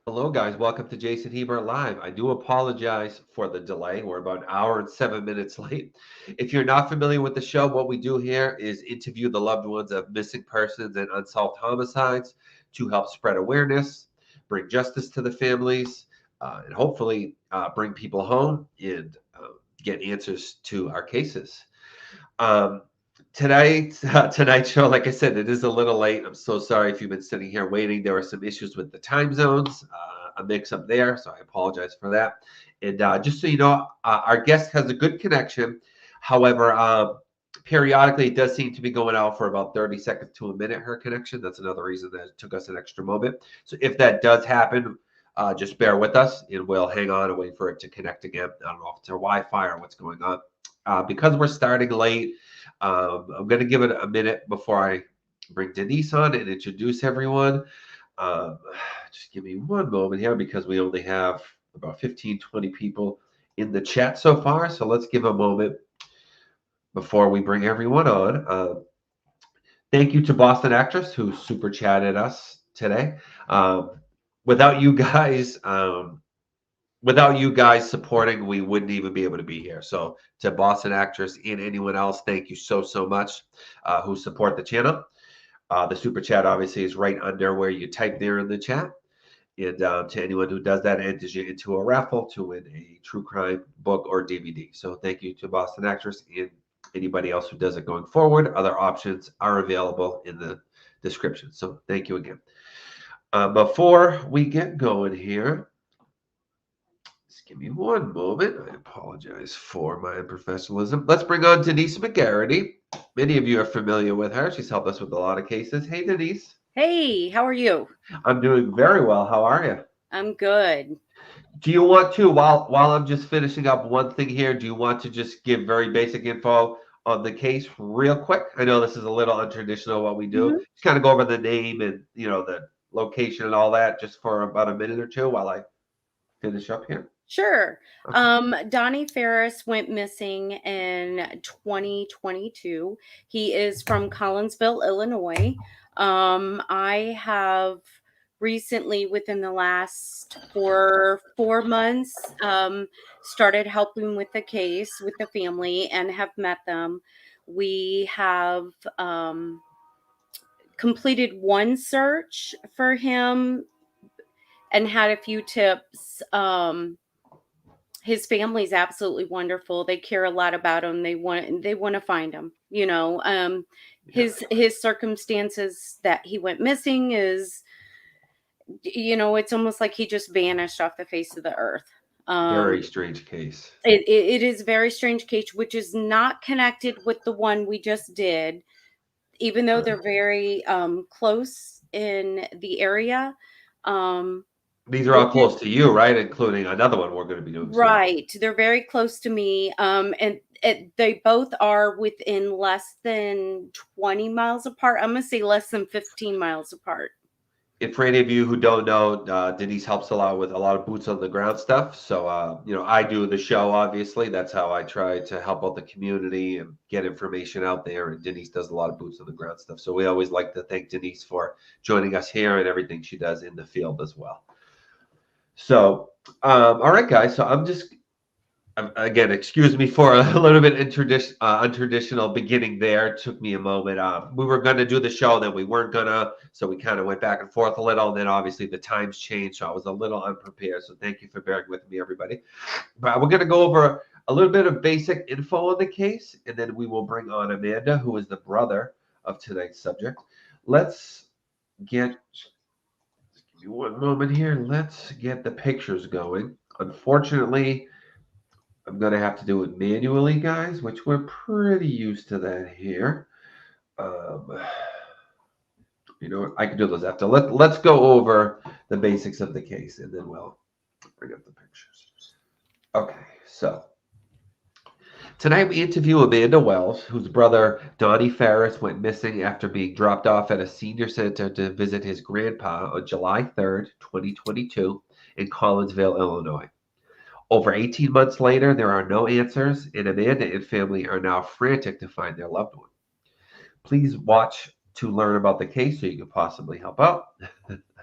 Hello, guys. Welcome to Jason Hebert Live. I do apologize for the delay. We're about an hour and 7 minutes late. If you're not familiar with the show, what we do here is interview the loved ones of missing persons and unsolved homicides to help spread awareness, bring justice to the families, and hopefully bring people home and get answers to our cases. Um, tonight's show, like I said, it is a little late. I'm so sorry if you've been sitting here waiting. There were some issues with the time zones, a mix up there, so I apologize for that. And just so you know, our guest has a good connection. However, periodically it does seem to be going out for about 30 seconds to a minute, her connection. That's another reason that it took us an extra moment. So if that does happen, just bear with us and we'll hang on and wait for it to connect again. I don't know if it's our Wi-Fi or what's going on. Because we're starting late, I'm going to give it a minute before I bring Denise on and introduce everyone. Um, just give me one moment here because we only have about 15, 20 people in the chat so far. So let's give a moment before we bring everyone on. Thank you to Boston Actress who super chatted us today. Um, without you guys, without you guys supporting, we wouldn't even be able to be here. So to Boston Actress and anyone else, thank you so much who support the channel. The super chat obviously is right under where you type there in the chat. And to anyone who does that, enters you into a raffle to win a true crime book or DVD. So thank you to Boston Actress and anybody else who does it going forward. Other options are available in the description. So thank you again. Before we get going here, give me one moment. I apologize for my unprofessionalism. Let's bring on Denise McGarity. Many of you are familiar with her. She's helped us with a lot of cases. Hey, Denise. Hey, how are you? I'm doing very well. How are you? I'm good. Do you want to, while I'm just finishing up one thing here, do you want to just give very basic info on the case real quick? I know this is a little untraditional what we do. hmm Just kind of go over the name and the location and all that just for about a minute or two while I finish up here. Sure. Okay. Donnie Farris went missing in 2022. He is from Collinsville, Illinois. I have recently, within the last four months, started helping with the case with the family and have met them. We have completed one search for him and had a few tips. His family's absolutely wonderful. They care a lot about him. They want to find him. Yeah. His circumstances that he went missing is, it's almost like he just vanished off the face of the earth. Very strange case. It is a very strange case, which is not connected with the one we just did, even though they're very close in the area. Um, These are all which close to you, right? Including another one we're going to be doing soon. Right. They're very close to me. And they both are within less than 20 miles apart. I'm going to say less than 15 miles apart. And for any of you who don't know, Denise helps a lot with a lot of boots on the ground stuff. So, I do the show, obviously. That's how I try to help out the community and get information out there. And Denise does a lot of boots on the ground stuff. So we always like to thank Denise for joining us here and everything she does in the field as well. So, all right, guys. So again, excuse me for a little bit untraditional beginning there. It took me a moment. We were going to do the show, then we weren't going to. So we kind of went back and forth a little. And then obviously the times changed. So I was a little unprepared. So thank you for bearing with me, everybody. But we're going to go over a little bit of basic info on the case. And then we will bring on Amanda, who is the brother of tonight's subject. Let's get, give me one moment here. Let's get the pictures going. Unfortunately, I'm going to have to do it manually, guys, which we're pretty used to that here. Um, I can do those after. Let's go over the basics of the case, and then we'll bring up the pictures. Okay, so tonight we interview Amanda Wells, whose brother Donnie Farris went missing after being dropped off at a senior center to visit his grandpa on July 3rd, 2022 in Collinsville, Illinois. Over 18 months later, there are no answers, and Amanda and family are now frantic to find their loved one. Please watch to learn about the case so you can possibly help out.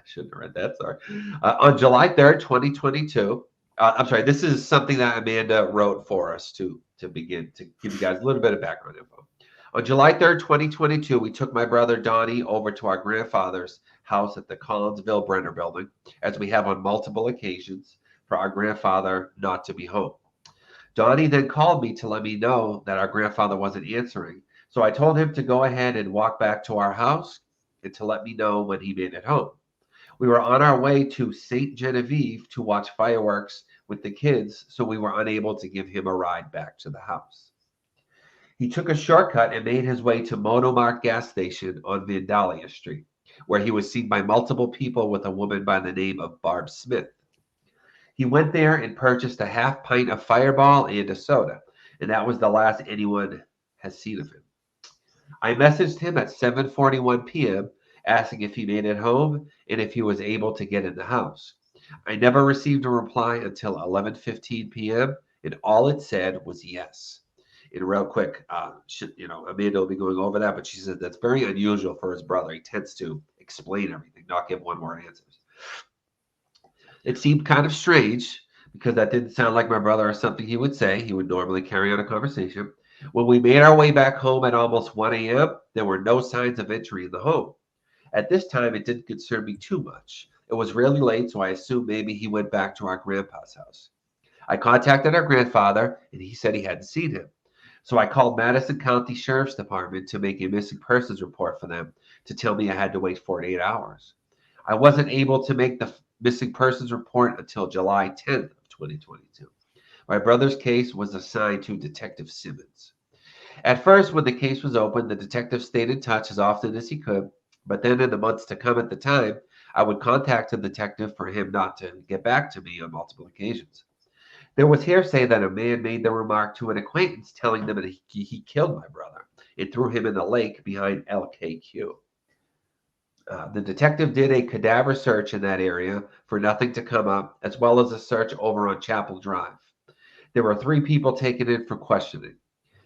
shouldn't have read that. Sorry. On July 3rd, 2022. I'm sorry. This is something that Amanda wrote for us to begin to give you guys a little bit of background info. On July 3rd, 2022, we took my brother Donnie over to our grandfather's house at the Collinsville Brener building, as we have on multiple occasions, for our grandfather not to be home. Donnie then called me to let me know that our grandfather wasn't answering. So I told him to go ahead and walk back to our house and to let me know when he made it home. We were on our way to Sainte Genevieve to watch fireworks with the kids, so we were unable to give him a ride back to the house. He took a shortcut and made his way to Monomart gas station on Vandalia Street, where he was seen by multiple people with a woman by the name of Barb Smith. He went there and purchased a half pint of Fireball and a soda, and that was the last anyone has seen of him. I messaged him at 7:41 p.m. asking if he made it home and if he was able to get in the house. I never received a reply until 11:15 p.m., and all it said was yes. And real quick, Amanda will be going over that, but she said that's very unusual for his brother. He tends to explain everything, not give one-word answers. It seemed kind of strange because that didn't sound like my brother or something he would say. He would normally carry on a conversation. When we made our way back home at almost 1 a.m., there were no signs of entry in the home. At this time, it didn't concern me too much. It was really late, so I assumed maybe he went back to our grandpa's house. I contacted our grandfather, and he said he hadn't seen him. So I called Madison County Sheriff's Department to make a missing persons report for them to tell me I had to wait 48 hours. I wasn't able to make the missing persons report until July 10th of 2022. My brother's case was assigned to Detective Simmons. At first, when the case was opened, the detective stayed in touch as often as he could, but then in the months to come at the time, I would contact the detective for him not to get back to me on multiple occasions. There was hearsay that a man made the remark to an acquaintance telling them that he killed my brother and threw him in the lake behind LKQ. The detective did a cadaver search in that area for nothing to come up, as well as a search over on Chapel Drive. There were 3 people taken in for questioning.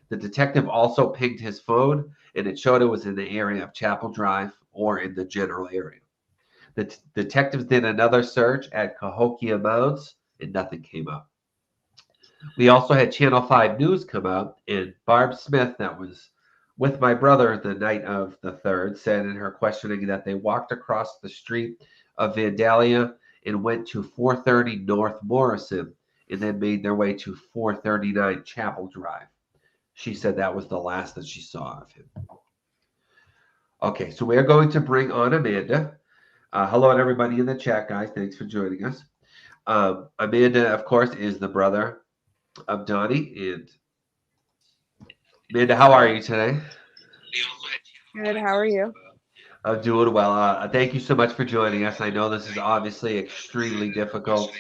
The detective also pinged his phone, and it showed it was in the area of Chapel Drive or in the general area. The detectives did another search at Cahokia Mounds, and nothing came up. We also had Channel 5 News come out, and Barb Smith, that was with my brother the night of the 3rd, said in her questioning that they walked across the street of Vandalia and went to 430 North Morrison and then made their way to 439 Chapel Drive. She said that was the last that she saw of him. Okay, so we are going to bring on Amanda. Hello to everybody in the chat, guys. Thanks for joining us. Amanda, of course, is the brother of Donnie. And Amanda, how are you today? Good. How are you? I'm doing well. Thank you so much for joining us. I know this is obviously extremely difficult.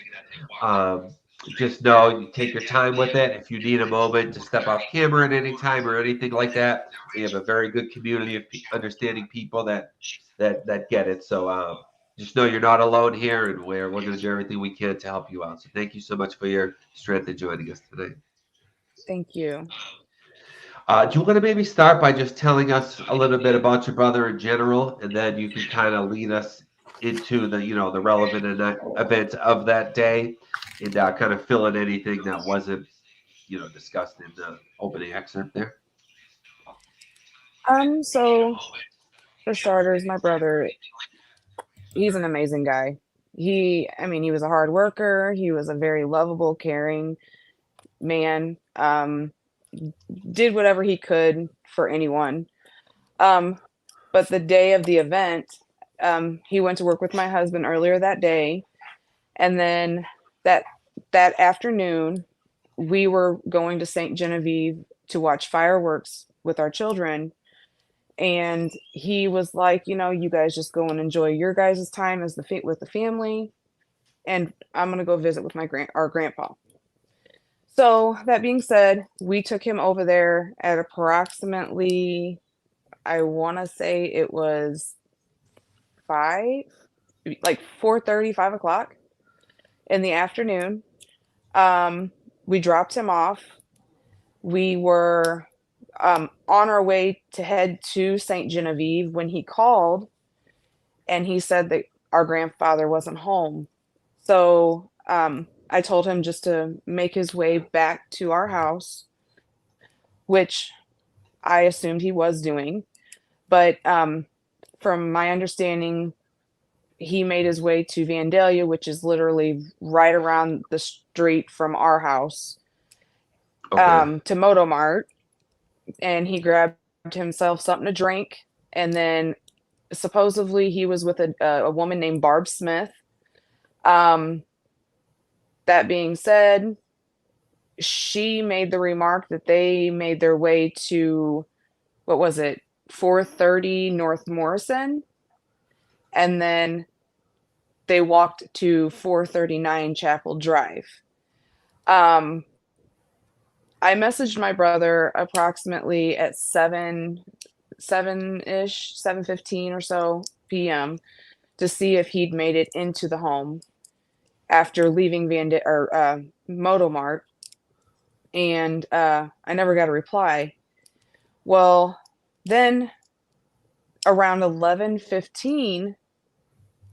Just know you take your time with it. If you need a moment to step off camera at any time or anything like that, we have a very good community of understanding people that get it. So just know you're not alone here, and we're going to do everything we can to help you out. So thank you so much for your strength in joining us today. Thank you. Do you want to maybe start by just telling us a little bit about your brother in general, and then you can kind of lead us into the relevant events of that day, and kind of fill in anything that wasn't discussed in the opening excerpt there. So for starters, my brother, he's an amazing guy. He was a hard worker. He was a very lovable, caring man. Did whatever he could for anyone. But the day of the event, he went to work with my husband earlier that day, and then that afternoon, we were going to Sainte Genevieve to watch fireworks with our children. And he was like, you guys just go and enjoy your guys' time as with the family, and I'm gonna go visit with our grandpa. So that being said, we took him over there at approximately, I want to say it was 4:30, 5 o'clock in the afternoon. We dropped him off. We were on our way to head to Sainte Genevieve when he called, and he said that our grandfather wasn't home. So I told him just to make his way back to our house, which I assumed he was doing. But from my understanding, he made his way to Vandalia, which is literally right around the street from our house, Okay. to Motomart, and he grabbed himself something to drink. And then supposedly he was with a woman named Barb Smith. That being said, she made the remark that they made their way to, what was it, 430 North Morrison, and then they walked to 439 Chapel Drive. I messaged my brother approximately at 7-ish, 7:15 or so p.m. to see if he'd made it into the home after leaving Motomart, and I never got a reply. Well, then around 11:15,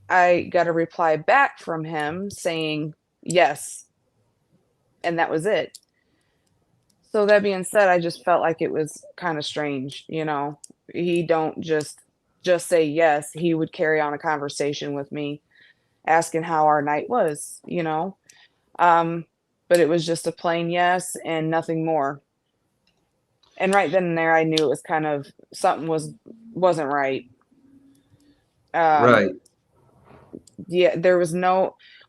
I got a reply back from him saying yes, and that was it. So that being said, I just felt like it was kind of strange, He don't just say yes. He would carry on a conversation with me, asking how our night was. But it was just a plain yes and nothing more. And right then and there, I knew it was kind of something wasn't right. Right. Yeah,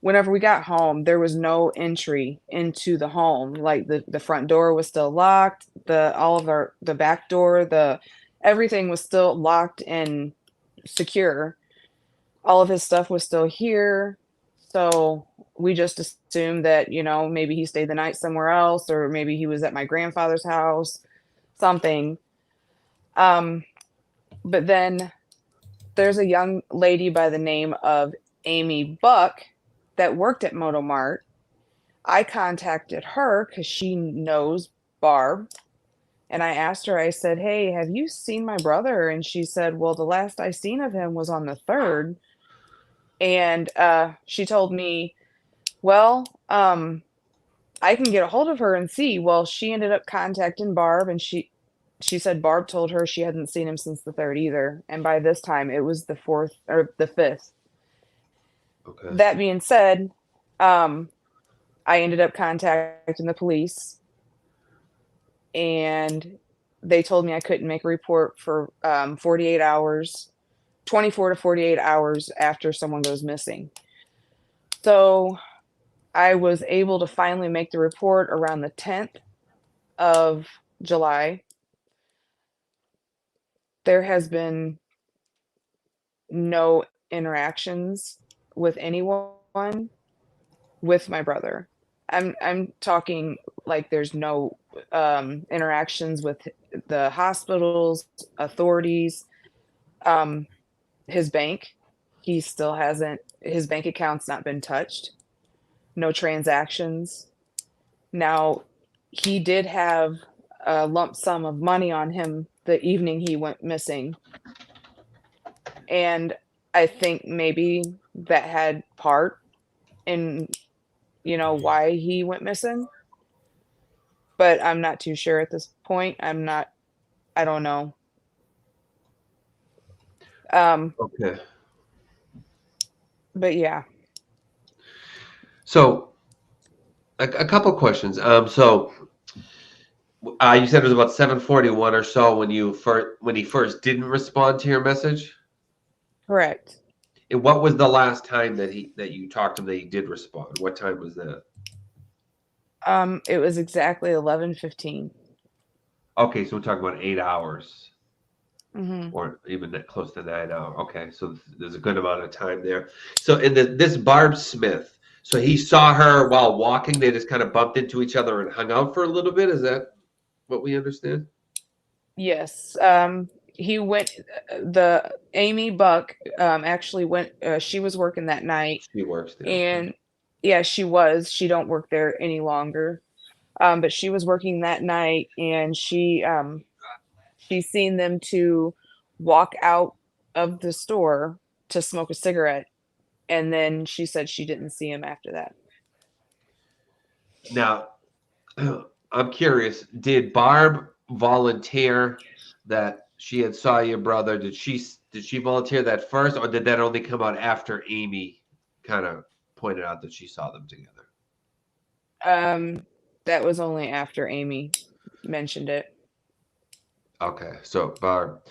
whenever we got home, there was no entry into the home. Like the front door was still locked, the back door, everything was still locked and secure. All of his stuff was still here. So we just assumed that, maybe he stayed the night somewhere else, or maybe he was at my grandfather's house, something. But then there's a young lady by the name of Amy Buck that worked at Motomart. I contacted her because she knows Barb. And I asked her, I said, hey, have you seen my brother? And she said, well, the last I seen of him was on the 3rd. And she told me, well, I can get a hold of her and see. Well, she ended up contacting Barb, and she said Barb told her she hadn't seen him since the 3rd either. And by this time, it was the 4th or the 5th. Okay. That being said, I ended up contacting the police, and they told me I couldn't make a report for 48 hours, 24 to 48 hours after someone goes missing. So I was able to finally make the report around the 10th of July. There has been no interactions with anyone with my brother. I'm talking like there's no interactions with the hospitals, authorities, his bank. He still hasn't, his bank account's not been touched. No transactions. Now, he did have a lump sum of money on him the evening he went missing. And I think maybe that had part in, why he went missing. But I'm not too sure at this point. I don't know. Okay. But yeah. So a couple questions. So you said it was about 7:41 or so when he first didn't respond to your message. Correct. And what was the last time that you talked to him that he did respond? What time was that? It was exactly 11:15. Okay, so we're talking about 8 hours, Mm-hmm. or even close to 9 hours. Okay, so there's a good amount of time there. So in this Barb Smith, so he saw her while walking. They just kind of bumped into each other and hung out for a little bit. Is that what we understand? Yes. He went. The Amy Buck actually went. She was working that night, She works there. and yeah, she was. She don't work there any longer. But she was working that night, and she seen them to walk out of the store to smoke a cigarette. And then she said she didn't see him after that. Now, I'm curious, did Barb volunteer that she had saw your brother? Did she volunteer that first, or did that only come out after Amy kind of pointed out that she saw them together? That was only after Amy mentioned it. Okay, so Barb,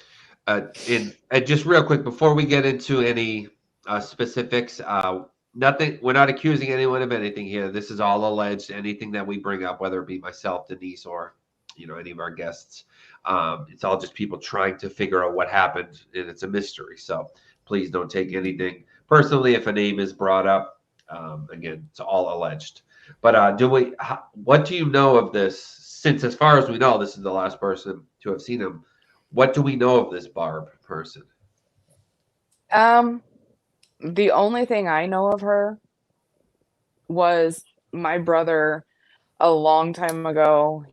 and just real quick before we get into any specifics, nothing. We're not accusing anyone of anything here. This is all alleged. Anything that we bring up, whether it be myself, Denise, or any of our guests, it's all just people trying to figure out what happened, and it's a mystery. So please don't take anything personally if a name is brought up. Again, it's all alleged. But what do you know of this? Since, as far as we know, this is the last person to have seen him. What do we know of this Barb person? The only thing I know of her was my brother a long time ago,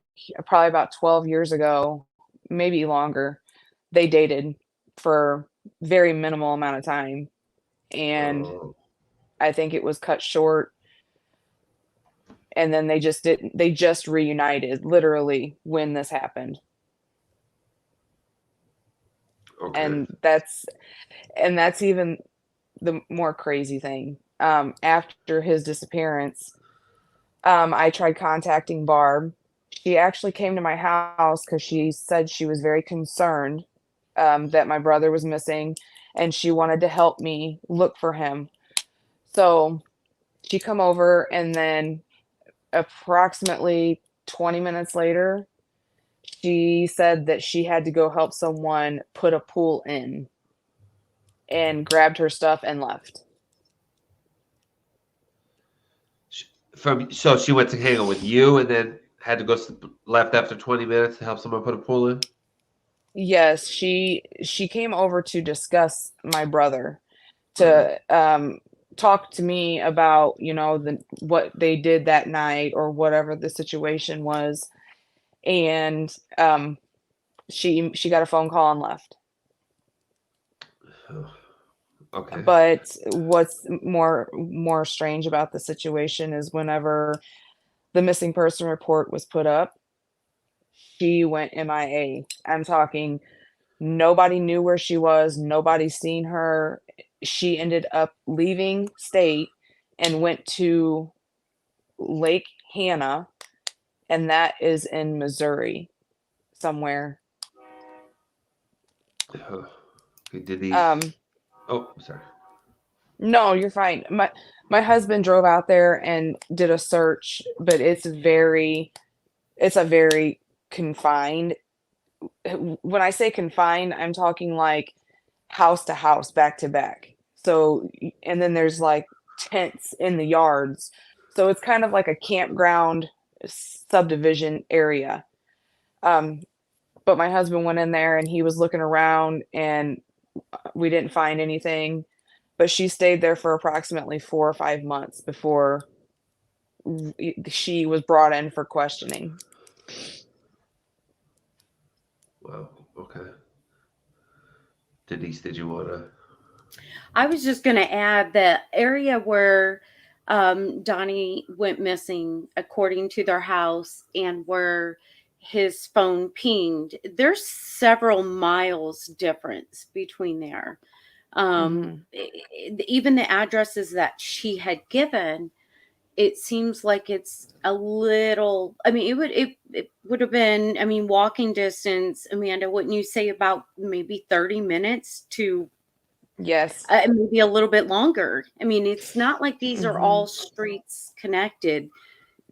probably about 12 years ago, maybe longer. They dated for very minimal amount of time, and Oh, I think it was cut short, and then they just reunited literally when this happened. okay. And that's even the more crazy thing. After his disappearance, I tried contacting Barb. She actually came to my house because she said she was very concerned that my brother was missing, and she wanted to help me look for him. So she come over, and then approximately 20 minutes later, she said that she had to go help someone put a pool in, and grabbed her stuff and left. So she went to hang out with you, and then had to go left after 20 minutes to help someone put a pool in. Yes, she came over to discuss my brother, Uh, to talk to me about, what they did that night or whatever the situation was. And she got a phone call and left. okay. But what's more strange about the situation is whenever the missing person report was put up, she went MIA. I'm talking nobody knew where she was, nobody seen her. She ended up leaving state and went to Lake Hannah, and that is in Missouri somewhere. Okay, did these? Um, Oh, I'm sorry. no, you're fine. My husband drove out there and did a search, but it's a very confined. When I say confined, I'm talking like house to house, back to back. So, and then there's like tents in the yards. So it's kind of like a campground subdivision area. Um, but my husband went in there and he was looking around, and we didn't find anything. But she stayed there for approximately 4 or 5 months before she was brought in for questioning. Wow. Okay. Denise, did you want to? I was just going to add the area where Donnie went missing, according to their house, and where his phone pinged. There's several miles difference between there. Mm-hmm. Even the addresses that she had given, it seems like it's a little. I mean, it would have been. I mean, walking distance, Amanda. Wouldn't you say about maybe 30 minutes to Yes. maybe a little bit longer? I mean, it's not like these are Mm-hmm. all streets connected.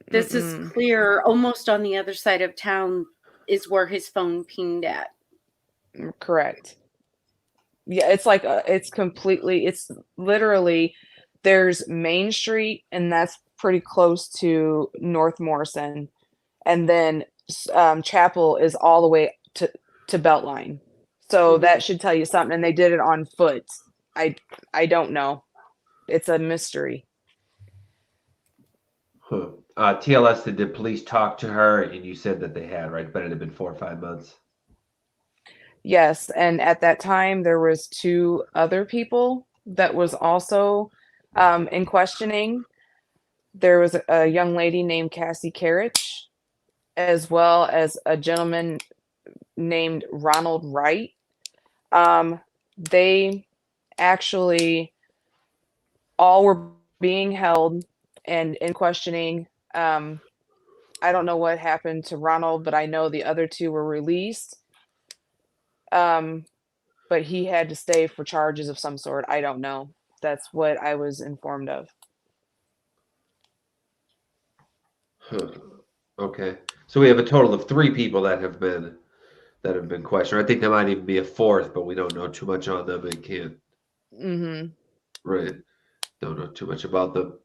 This is Mm-mm. clear. Almost on the other side of town is where his phone pinged at. Correct. Yeah, it's literally, there's Main Street, and that's pretty close to North Morrison, and then Chapel is all the way to Beltline. So Mhm. that should tell you something. And they did it on foot. I don't know. It's a mystery. Huh. TLS, did the police talk to her? And you said that they had, right? But it had been 4 or 5 months. Yes, and at that time there was two other people that was also In questioning, there was a young lady named Cassie Carriage, as well as a gentleman named Ronald Wright. They actually all were being held and in questioning. I don't know what happened to Ronald, but I know the other two were released. Um, but he had to stay for charges of some sort. I don't know. That's what I was informed of. Huh. Okay. So we have a total of 3 people that have been questioned. I think there might even be a fourth, but we don't know too much on them and can't. Mm-hmm. Right. Don't know too much about them.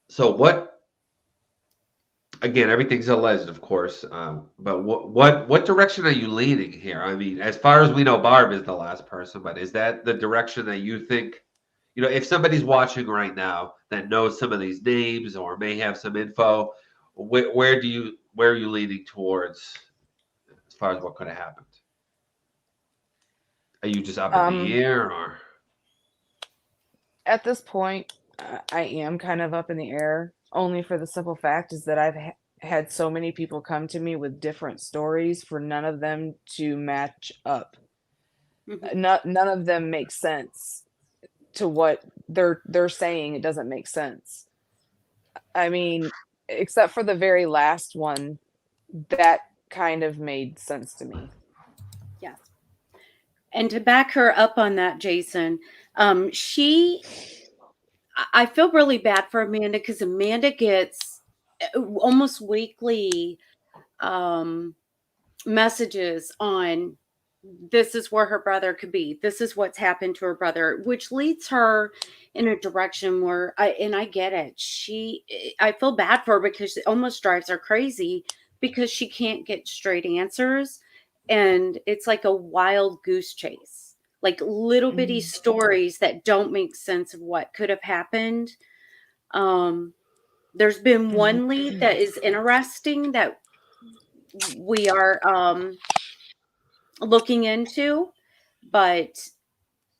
So what? Again, everything's alleged, of course. But what direction are you leaning here? I mean, as far as we know, Barb is the last person, but is that the direction that you think? If somebody's watching right now that knows some of these names or may have some info, where are you leaning towards as far as what could have happened? Are you just up in the Um, air or? at this point, I am kind of up in the air, only for the simple fact is that I've had so many people come to me with different stories for none of them to match up. Mhm. None of them make sense to what they're saying. It doesn't make sense. I mean, except for the very last one, that kind of made sense to me. Yes. And to back her up on that, Jason, she, I feel really bad for Amanda because Amanda gets almost weekly um, messages on this is where her brother could be. This is what's happened to her brother, which leads her in a direction where I get it. I feel bad for her because it almost drives her crazy because she can't get straight answers. And it's like a wild goose chase, like little bitty Mm. stories that don't make sense of what could have happened. Um, there's been one lead that is interesting that we are looking into, but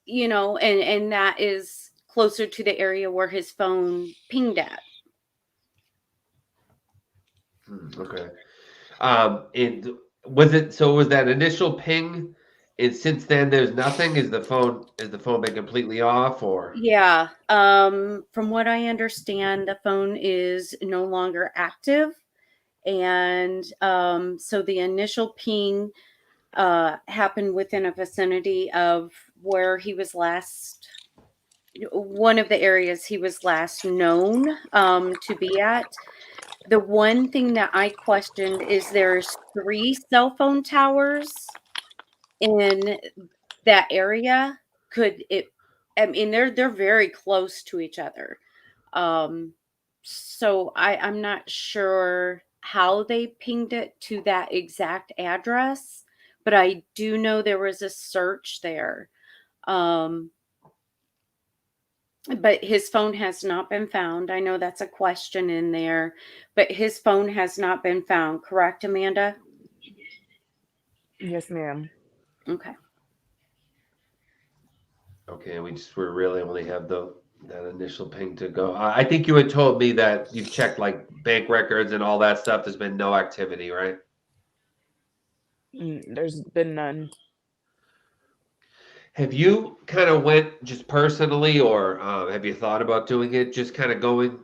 and that is closer to the area where his phone pinged at. Okay. And was that initial ping, and since then there's nothing? Is the phone been completely off or? Yeah. From what I understand, the phone is no longer active. And so the initial ping happened within a vicinity of where he was last, one of the areas he was last known to be at. The one thing that I questioned is there's 3 cell phone towers in that area. Could it I mean, they're very close to each other. Um, so I'm not sure how they pinged it to that exact address, but I do know there was a search there. Um, but his phone has not been found. I know that's a question in there, but his phone has not been found, correct, Amanda? Yes, ma'am. Okay. Okay, we really only have that initial ping to go. I think you had told me that you've checked like bank records and all that stuff. There's been no activity, right? There's been none. Have you kind of went just personally, or have you thought about doing it? Just kind of going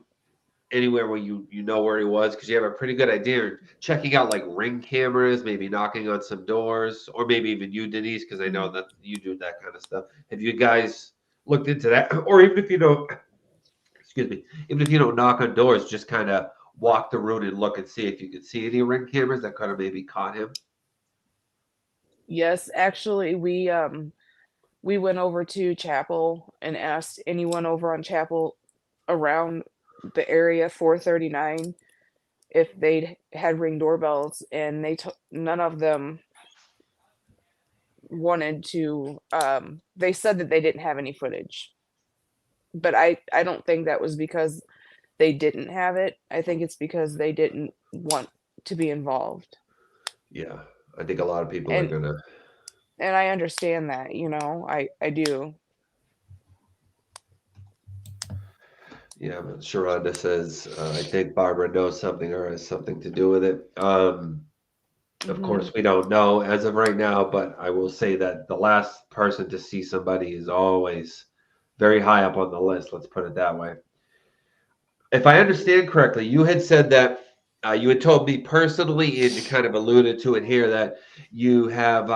anywhere where you know where he was, because you have a pretty good idea. Checking out like ring cameras, maybe knocking on some doors, or maybe even you, Denise, because I know Mm. that you do that kind of stuff. Have you guys looked into that? Or even if you don't, excuse me, even if you don't knock on doors, just kind of walk the route and look and see if you could see any ring cameras that could have maybe caught him. Yes, actually, we went over to Chapel and asked anyone over on Chapel around the area 439 if they'd had ring doorbells, and none of them wanted to. They said that they didn't have any footage, but I don't think that was because they didn't have it. I think it's because they didn't want to be involved. Yeah, I think a lot of people are And gonna. and I understand that, I do. Yeah, but Sharonda says, I think Barbara knows something or has something to do with it. Of course, we don't know as of right now, but I will say that the last person to see somebody is always very high up on the list. Let's put it that way. If I understand correctly, you had said that you had told me personally, and you kind of alluded to it here, that you have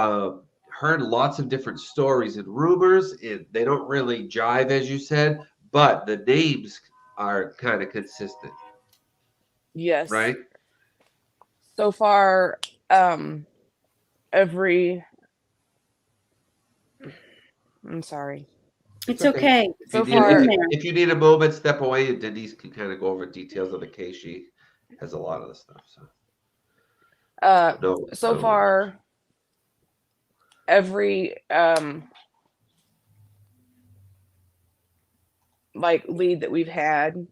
heard lots of different stories and rumors, and they don't really jive, as you said, but the names are kind of consistent, Yes. right? So far, every I'm sorry. It's okay. If you So need Hang in far, there. if you need a moment, step away, and Denise can kind of go over details of the case. She has a lot of the stuff. So no, so no. far, every like lead that we've had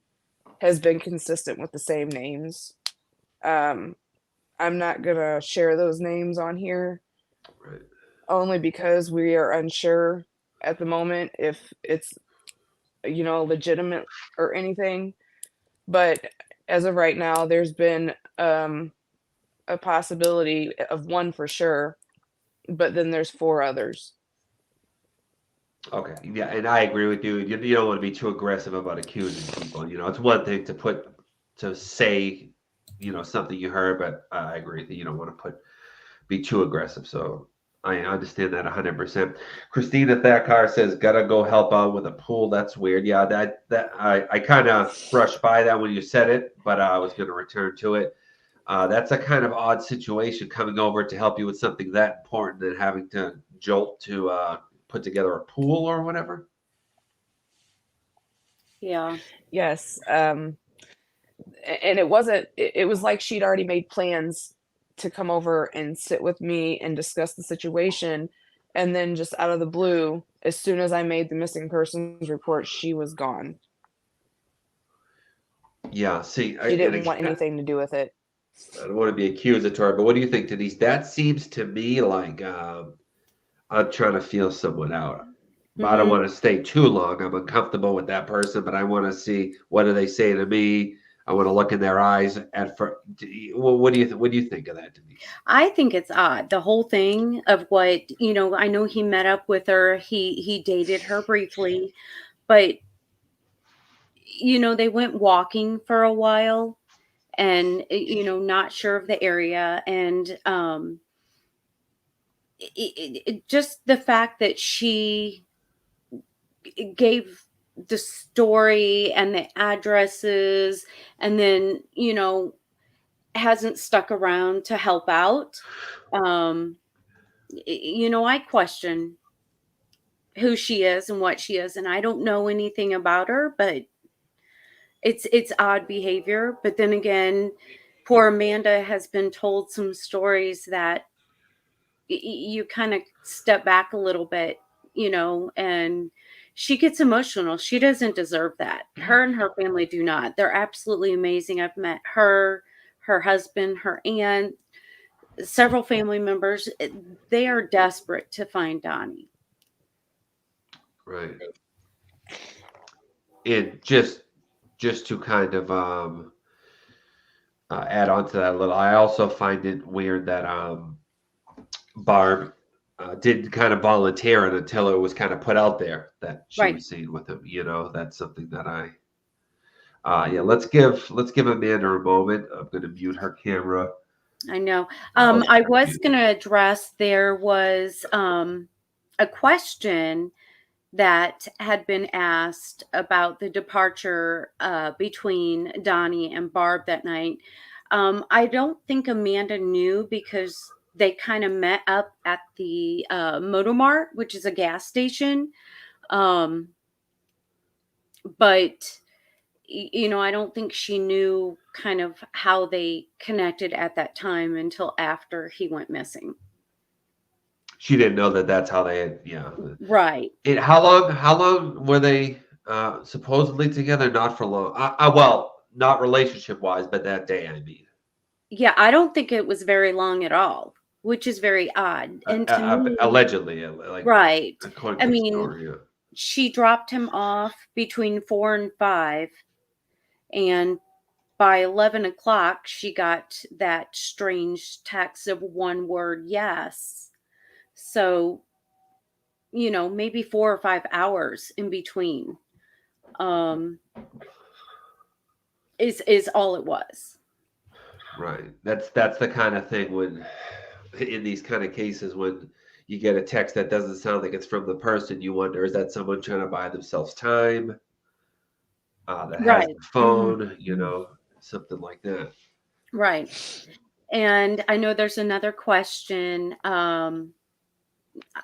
has been consistent with the same names. Um, I'm not gonna share those names on here Right. only because we are unsure at the moment if it's legitimate or anything. But as of right now, there's been a possibility of one for sure, but then there's 4 others. Okay, yeah, and I agree with you. You don't want to be too aggressive about accusing people. It's one thing to say, something you heard, but I agree that you don't want to be too aggressive. So I understand that 100%. Christina Thakkar says, "Gotta go help out with a pool." That's weird. Yeah, that I kind of brushed by that when you said it, but I was going to return to it. That's a kind of odd situation coming over to help you with something that important and having to jolt to put together a pool or whatever. Yeah. Yes. And it was like she'd already made plans to come over and sit with me and discuss the situation, and then just out of the blue, as soon as I made the missing persons report, she was gone. Yeah, see, She and didn't want again, anything to do with it. I don't want to be accusatory, but what do you think, Denise? That seems to me like I'm trying to feel someone out. I don't Hmm. want to stay too long. I'm uncomfortable with that person, but I want to see what do they say to me. I want to look in their eyes at first. What do you what do you think of that, Denise? I think it's odd. The whole thing of what, I know he met up with her. He dated her briefly, but they went walking for a while and not sure of the area and just the fact that she gave the story and the addresses and then hasn't stuck around to help out. um I question who she is and what she is, and I don't know anything about her, but it's odd behavior. But then again, poor Amanda has been told some stories that you kind of step back a little bit, and she gets emotional. She doesn't deserve that. Her and her family do not. They're absolutely amazing. I've met her husband, her aunt, several family members. They are desperate to find Donnie. Right. And just to kind of add on to that a little, I also find it weird that Barb didn't kind of volunteer it until it was kind of put out there that she Right. was seen with him. That's something that yeah. Let's give Amanda a moment. I'm going to mute her camera. I know. Oh, I was going to address, there was a question that had been asked about the departure between Donnie and Barb that night. I don't think Amanda knew because they kind of met up at the Motor Mart, which is a gas station. Um, but I don't think she knew kind of how they connected at that time until after he went missing. she didn't know that that's how they had. Yeah. Right. How long were they supposedly together? Not for long. Well, not relationship wise, but that day. I mean, Yeah, I don't think it was very long at all, which is very odd. And to me, allegedly, like right. according I to the mean, story. Yeah. she dropped him off between 4 and 5 And by 11 o'clock, she got that strange text of one word, yes. So, maybe 4 or 5 hours in between is all it was. Right. That's the kind of thing when in these kind of cases when you get a text that doesn't sound like it's from the person, you wonder, is that someone trying to buy themselves time that has Right. the phone, something like that. Right. And I know there's another question.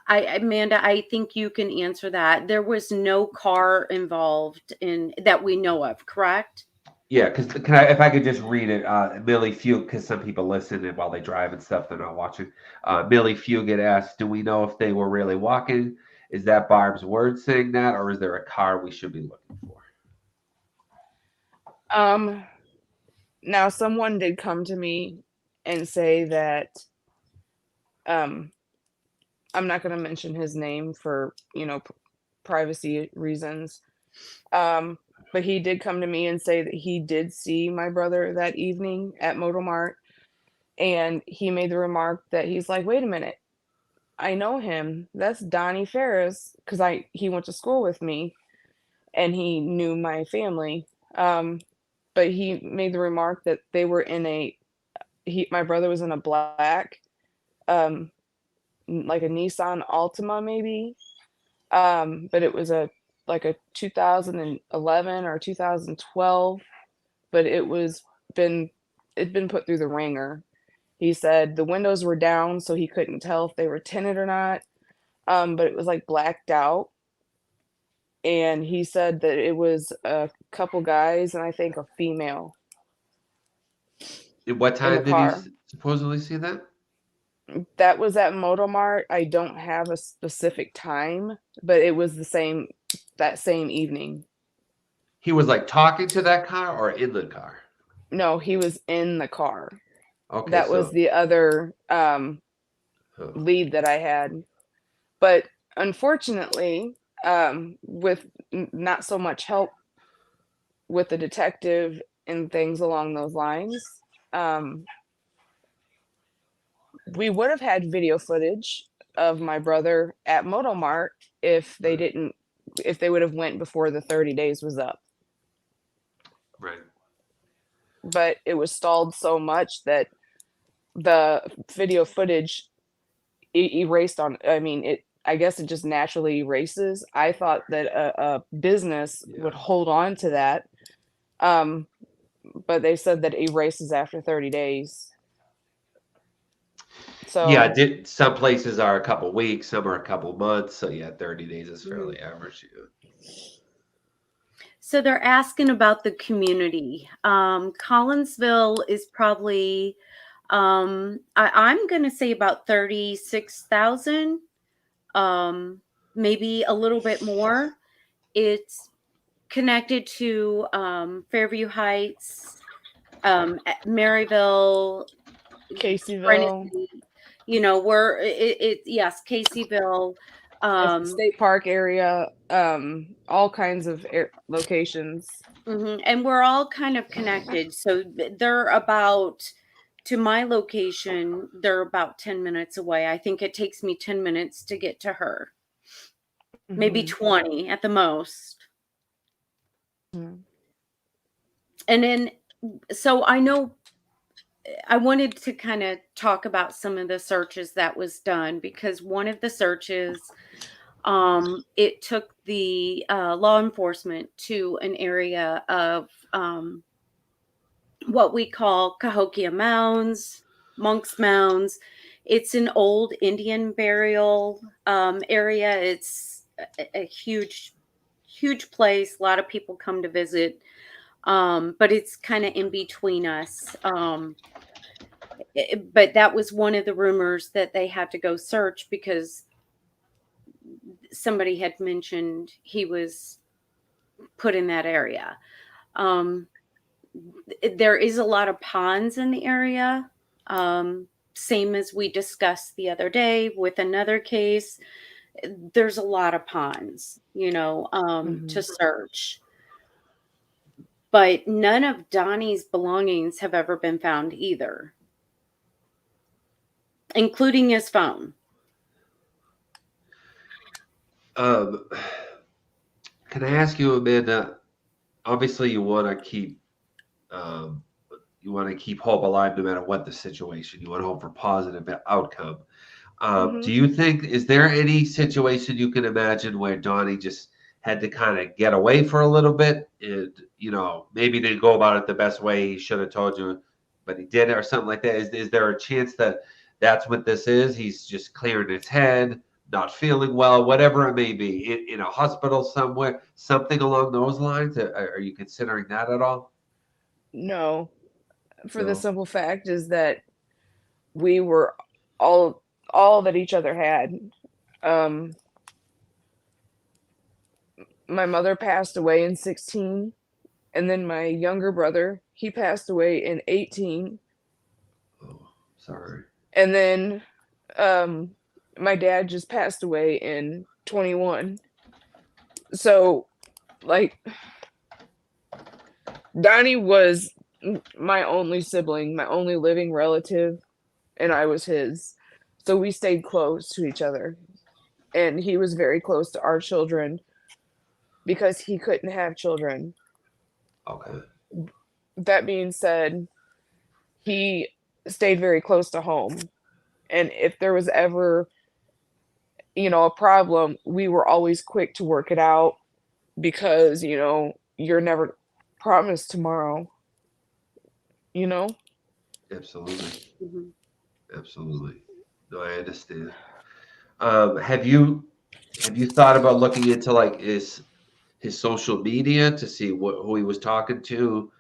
Amanda, I think you can answer that. There was no car involved in that we know of, correct? Yeah, because if I could just read it, Millie Fugit, because some people listen and while they drive and stuff, they're not watching. Millie Fugit asked, "Do we know if they were really walking? Is that Barb's word saying that, or is there a car we should be looking for?" Now someone did come to me and say that I'm not going to mention his name for, privacy reasons. But he did come to me and say that he did see my brother that evening at Motomart, and he made the remark that he's like, "Wait a minute. I know him. That's Donnie Farris because he went to school with me and he knew my family." But he made the remark that they were in my brother was in a black, like a Nissan Altima maybe. But it was like a 2011 or 2012, but it'd been put through the ringer. He said the windows were down, so he couldn't tell if they were tinted or not. But it was like blacked out. And he said that it was a couple guys and I think a female At what in the time did he car. supposedly see that? That was at Motomart. I don't have a specific time, but it was that same evening. He was like talking to that car or in the car? No, he was in the car. Okay, That was so the other huh. lead that I had. But unfortunately, with not so much help with the detective and things along those lines, we would have had video footage of my brother at Motomart if they didn't if they would have went before the 30 days was up. Right. But it was stalled so much that the video footage erased on, I mean, I guess it just naturally erases. I thought that a business would hold on to that, but they said that it erases after 30 days. Yeah, So some places are a couple weeks, some are a couple months. So yeah, 30 days is fairly average. Yeah. So they're asking about the community. Collinsville is probably, I'm going to say about 36,000, maybe a little bit more. It's connected to Fairview Heights, Maryville, Caseyville, Brennan, yes, Caseyville. State Park area, all kinds of locations. And we're all kind of connected. So they're about, to my location, they're about 10 minutes away. I think it takes me 10 minutes to get to her, maybe 20 at the most. Mm-hmm. And then, so I know I wanted to kind of talk about some of the searches that was done, because one of the searches, it took the law enforcement to an area of what we call Cahokia Mounds, Monk's Mounds. It's an old Indian burial area. It's a huge, huge place. A lot of people come to visit, but it's kind of in between us. But that was one of the rumors that they had to go search because somebody had mentioned he was put in that area. There is a lot of ponds in the area. Same as we discussed the other day with another case. There's a lot of ponds, to search. But none of Donnie's belongings have ever been found either, including his phone. Can I ask you, Amanda? Obviously, um, you want to keep hope alive no matter what the situation. You want to hope for positive outcome. Mm-hmm. Do you think, is there any situation you can imagine where Donnie just had to kind of get away for a little bit? And, maybe didn't go about it the best way he should have told you, but he did, or something like that. Is there a chance that that's what this is? He's just clearing his head, not feeling well, whatever it may be, in a hospital somewhere, something along those lines? Are you considering that at all? No, for the No. simple fact is that we were all that each other had. Um, my mother passed away in 16, and then my younger brother, he passed away in 18, Oh, sorry. and then um, my dad just passed away in 21. So, like, Donnie was my only sibling, my only living relative, and I was his. So we stayed close to each other. And he was very close to our children because he couldn't have children. Okay. That being said, he stayed very close to home. And if there was ever, a problem, we were always quick to work it out because, you're never promised tomorrow, you know? Absolutely. Mhm. Absolutely. No, I understand. Have you thought about looking into like his social media to see who he was talking to?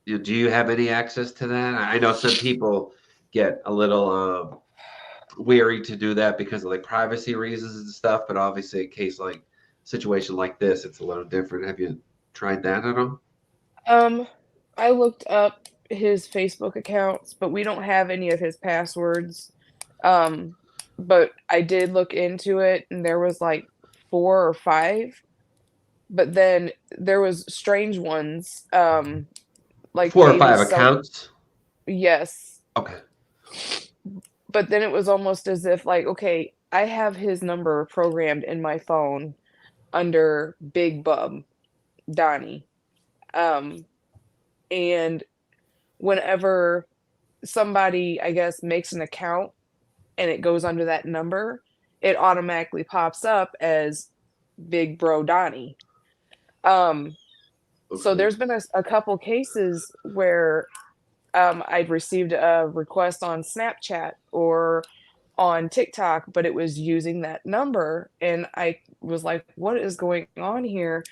Do you have any access to that? I know some people get a little weary to do that because of like privacy reasons and stuff, but obviously a case like situation like this, it's a little different. Have you tried that at all? Um, I looked up his Facebook accounts, but we don't have any of his passwords. Um, but I did look into it, and there was like 4 or 5, but then there was strange ones, like Four or maybe five some. accounts? Yes, Okay. but then it was almost as if like, okay, I have his number programmed in my phone under Big Bub, Donnie. Um, and whenever somebody, I guess, makes an account and it goes under that number, it automatically pops up as Big Bro Donnie. Um, so Okay. there's been a couple cases where I'd received a request on Snapchat or on TikTok, but it was using that number. And I was like, what is going on here?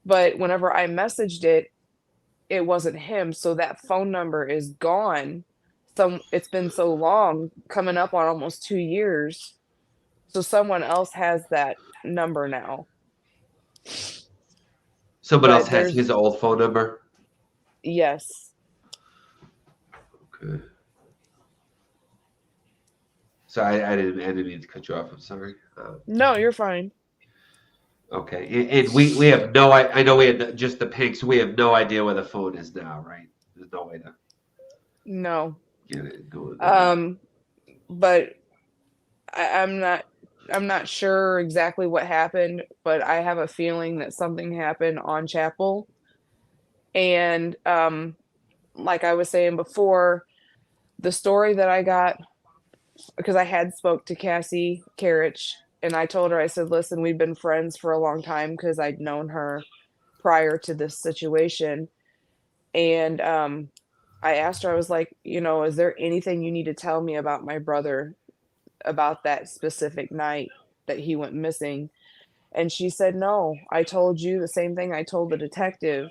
But whenever I messaged it, it wasn't him. So that phone number is gone. It's been so long, coming up on almost 2 years. So someone else has that number now. Someone else But has there's his old phone number? yes. Okay. So I didn't mean to cut you off. I'm sorry. No, you're fine. Okay, and we have no. I know we had just the pink, so we have no idea where the phone is now, right? There's no way to No. get it going there. Um, but I'm not sure exactly what happened, but I have a feeling that something happened on Chapel. And like I was saying before, the story that I got, because I had spoke to Cassie Carriage, and I told her, I said, listen, we've been friends for a long time because I'd known her prior to this situation. And I asked her, I was like, is there anything you need to tell me about my brother about that specific night that he went missing? And she said, no, I told you the same thing I told the detective.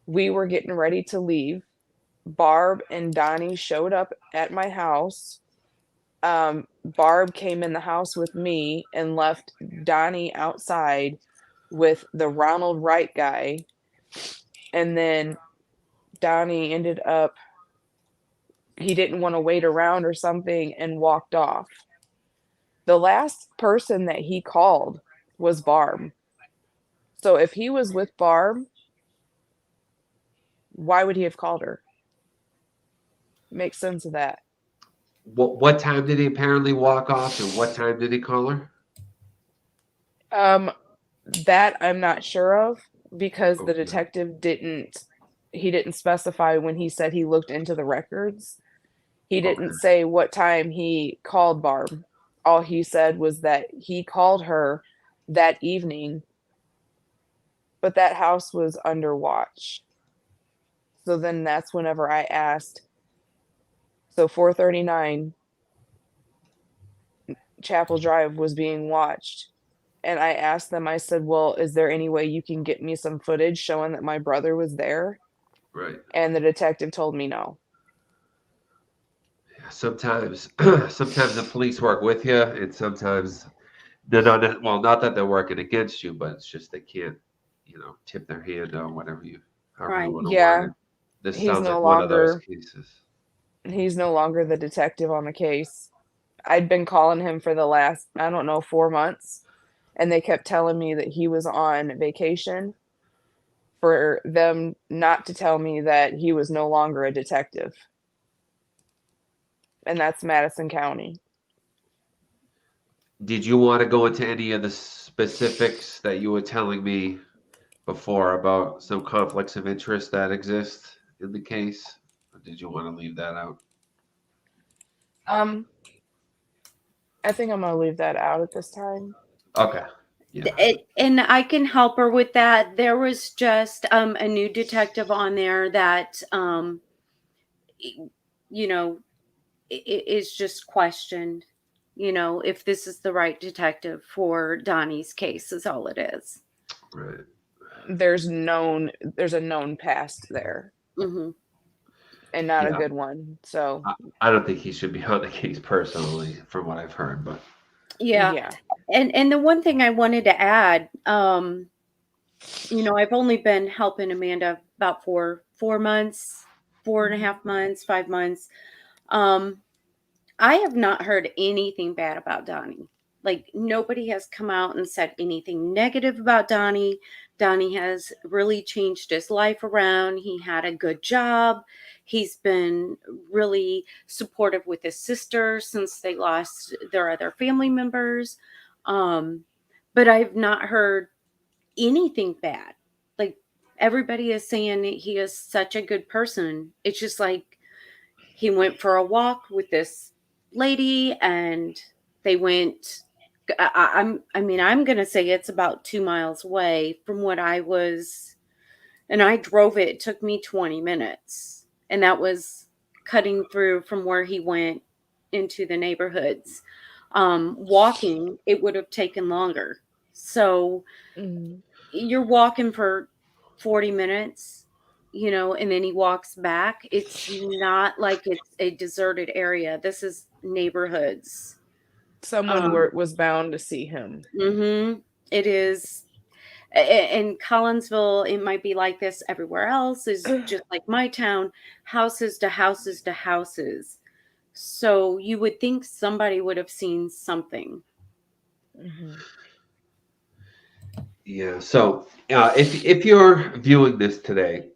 We were getting ready to leave. Barb and Donnie showed up at my house. Barb came in the house with me and left Donnie outside with the Ronald Wright guy. And then Donnie ended up, he didn't want to wait around or something and walked off. The last person that he called was Barb. So if he was with Barb, Why would he have called her? Make sense of that. What time did he apparently walk off, and what time did he call her? That I'm not sure of, because the Okay. detective didn't specify when he said he looked into the records. He Okay. didn't say what time he called Barb. All he said was that he called her that evening, but that house was under watch. So then that's whenever I asked. So 439 Chapel Drive was being watched. And I asked them, I said, well, is there any way you can get me some footage showing that my brother was there? Right. And the detective told me no. Sometimes, sometimes the police work with you, and sometimes they're not. Well, not that they're working against you, but it's just they can't, tip their hand or whatever however you Right. want to word Yeah, it. This he's sounds no like one of those longer cases. the detective on the case. I'd been calling him for the last, I don't know, 4 months, and they kept telling me that he was on vacation, for them not to tell me that he was no longer a detective. And that's Madison County. Did you want to go into any of the specifics that you were telling me before about some conflicts of interest that exist in the case? Or did you want to leave that out? Um, I think I'm gonna leave that out at this time. Okay. Yeah. And I can help her with that. There was just a new detective on there that you know is just questioned, if this is the right detective for Donnie's case, is all it is. Right. There's a known past there, Hmm. and not a Yeah. good one. So I don't think he should be on the case personally, from what I've heard, but Yeah. yeah. And the one thing I wanted to add, I've only been helping Amanda about 4 months, 4.5 months, 5 months. Um, I have not heard anything bad about Donnie. Like, nobody has come out and said anything negative about Donnie. Donnie has really changed his life around. He had a good job. He's been really supportive with his sister since they lost their other family members. Um, but I've not heard anything bad. Like, everybody is saying that he is such a good person. It's just like he went for a walk with this lady, and they went. I'm gonna say it's about 2 miles away from what I was, and I drove it. It took me 20 minutes, and that was cutting through from where he went into the neighborhoods. Walking, it would have taken longer. So Mhm. you're walking for 40 minutes, and then he walks back. It's not like it's a deserted area. This is neighborhoods. Someone Um, was bound to see him. it is. In Collinsville, it might be like this everywhere else, is just like my town, houses to houses to houses. So you would think somebody would have seen something. Mhm. yeah. So if you're viewing this today,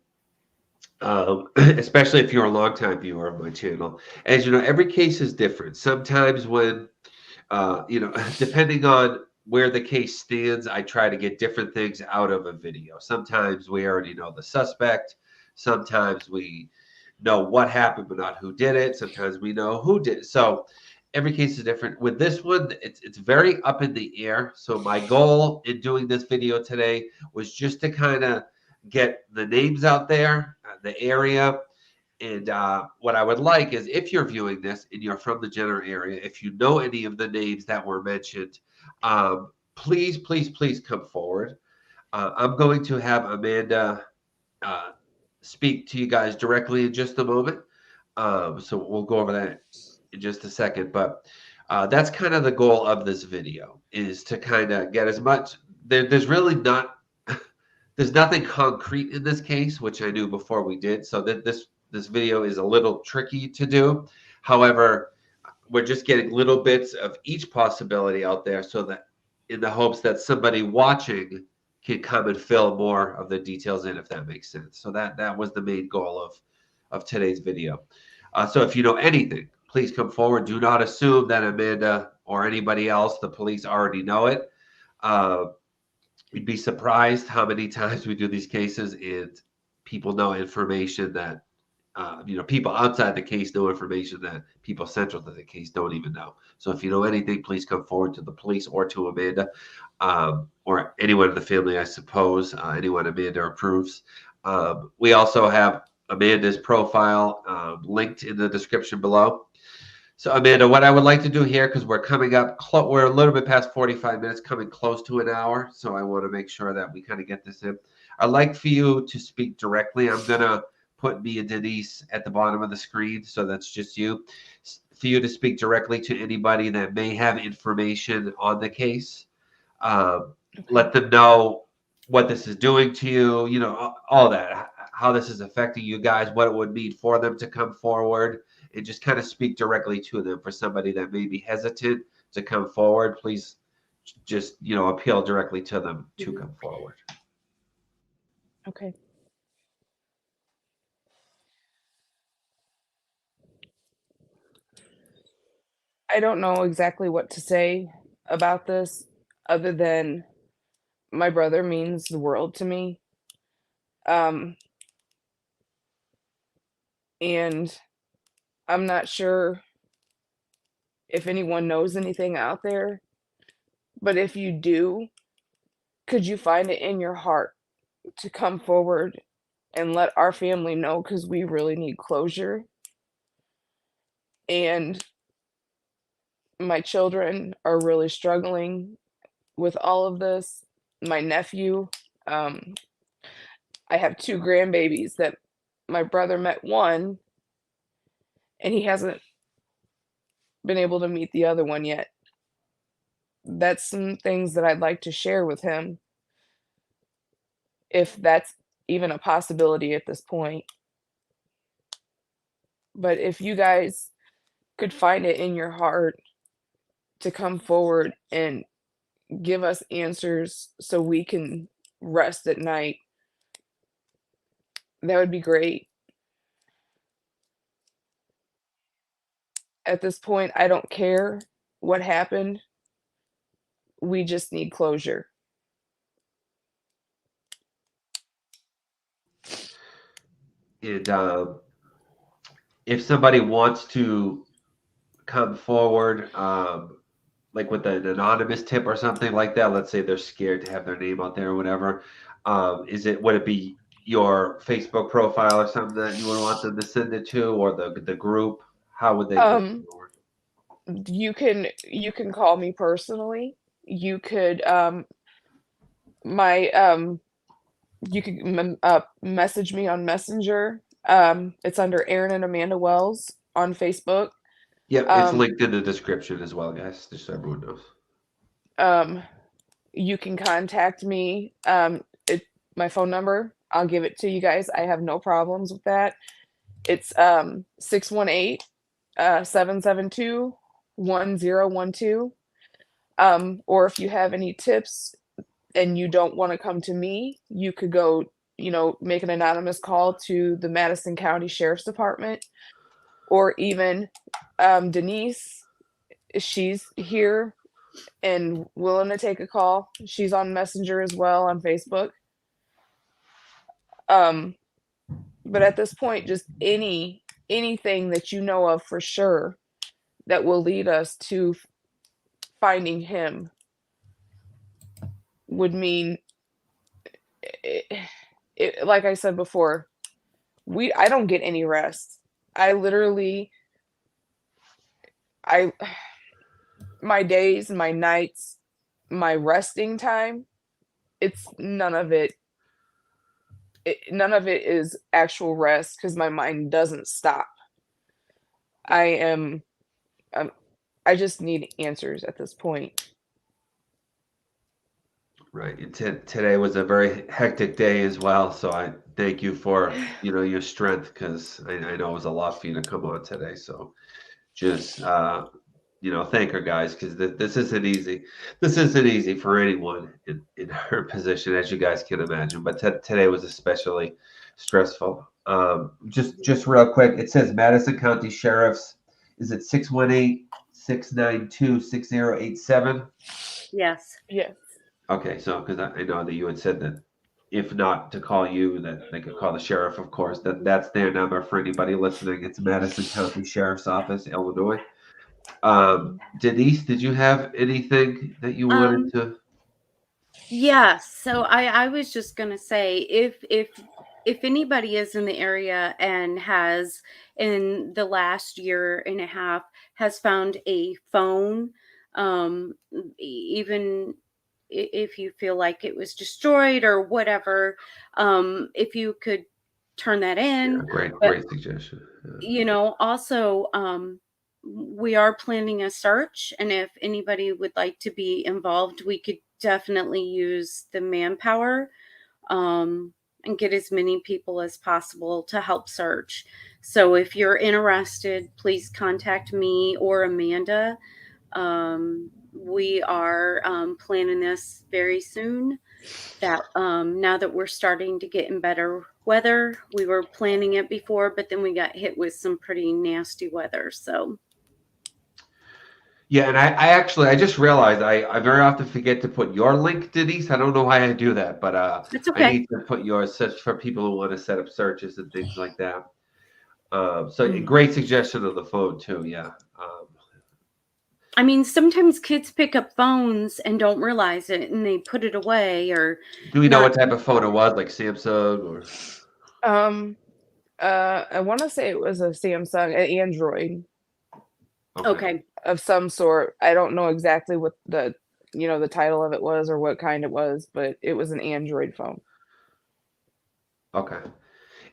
especially if you're a longtime viewer of my channel, as you know, every case is different. Sometimes when depending on where the case stands, I try to get different things out of a video. Sometimes we already know the suspect. Sometimes we know what happened, but not who did it. Sometimes we know who did it. So every case is different. With this one, it's very up in the air. So my goal in doing this video today was just to kind of get the names out there, the area, and what I would like is, if you're viewing this and you're from the Jenner area, if you know any of the names that were mentioned, please, please, please come forward. I'm going to have Amanda uh, speak to you guys directly in just a moment. So we'll go over that in just a second. But that's kind of the goal of this video, is to kind of get as much. There's really not. There's nothing concrete in this case, which I knew before we did. So that this video is a little tricky to do. However, we're just getting little bits of each possibility out there, so that in the hopes that somebody watching can come and fill more of the details in, if that makes sense. So that was the main goal of today's video. So if you know anything, please come forward. Do not assume that Amanda or anybody else, the police already know it. You'd be surprised how many times we do these cases and people know information that, people outside the case know information that people central to the case don't even know. So if you know anything, please come forward to the police or to Amanda, or anyone in the family, I suppose, anyone Amanda approves. We also have Amanda's profile linked in the description below. So Amanda, what I would like to do here, because we're coming up, we're a little bit past 45 minutes, coming close to an hour. So I want to make sure that we kind of get this in. I'd like for you to speak directly. I'm going to put me and Denise at the bottom of the screen. So that's just you. For you to speak directly to anybody that may have information on the case. Let them know what this is doing to you, all that, how this is affecting you guys, what it would mean for them to come forward, and just kind of speak directly to them. For somebody that may be hesitant to come forward, please just, appeal directly to them to come forward. Okay. I don't know exactly what to say about this other than my brother means the world to me. And I'm not sure if anyone knows anything out there, but if you do, could you find it in your heart to come forward and let our family know, because we really need closure. And my children are really struggling with all of this. My nephew, I have 2 grandbabies that my brother met one, and he hasn't been able to meet the other one yet. That's some things that I'd like to share with him, if that's even a possibility at this point. But if you guys could find it in your heart to come forward and give us answers so we can rest at night, that would be great. At this point, I don't care what happened. We just need closure. And if somebody wants to come forward, like with an anonymous tip or something like that, let's say they're scared to have their name out there or whatever, would it be your Facebook profile or something that you would want them to send it to, or the group? How would they come forward? You can call me personally. You could you can message me on Messenger. It's under Aaron and Amanda Wells on Facebook. Yep, it's linked in the description as well, guys, just so everyone knows. You can contact me. My phone number, I'll give it to you guys. I have no problems with that. It's 618-772-1012. Or if you have any tips and you don't want to come to me, you could go, make an anonymous call to the Madison County Sheriff's Department, or even Denise. She's here and willing to take a call. She's on Messenger as well on Facebook. But at this point, just anything that you know of for sure that will lead us to finding him would mean, like I said before, I don't get any rest. My days, my nights, my resting time, it's none of it is actual rest, because my mind doesn't stop. I just need answers at this point. Right. And today was a very hectic day as well. So I thank you for, your strength, because I know it was a lot for you to come on today. So just, thank her, guys, because this isn't easy. This isn't easy for anyone in her position, as you guys can imagine. But today was especially stressful. Just real quick, it says Madison County Sheriff's. Is it 618-692-6087? Yes. Yes. Okay, so because I know that you had said that if not to call you, that they could call the sheriff, of course. That's their number for anybody listening. It's Madison County Sheriff's Office, Illinois. Denise, did you have anything that you wanted Um, to? yeah. So I was just gonna say if anybody is in the area and has in the last year and a half has found a phone, even if you feel like it was destroyed or whatever, if you could turn that Yeah, in. great, But great suggestion. Yeah. also, we are planning a search, and if anybody would like to be involved, we could definitely use the manpower, and get as many people as possible to help search. So if you're interested, please contact me or Amanda. We are planning this very soon. That now that we're starting to get in better weather, we were planning it before, but then we got hit with some pretty nasty weather. So Yeah, and I just realized I very often forget to put your link, Denise. I don't know why I do that, but it's I okay. need to put yours such for people who want to set up searches and things like that. So a Mhm. great suggestion of the phone too. Yeah. I mean, sometimes kids pick up phones and don't realize it and they put it away or Do we know not what type think of phone about it it. was, like Samsung or? Um. I want to say it was a Samsung, an Android Okay. Okay. of some sort. I don't know exactly what the title of it was or what kind it was, but it was an Android phone. Okay.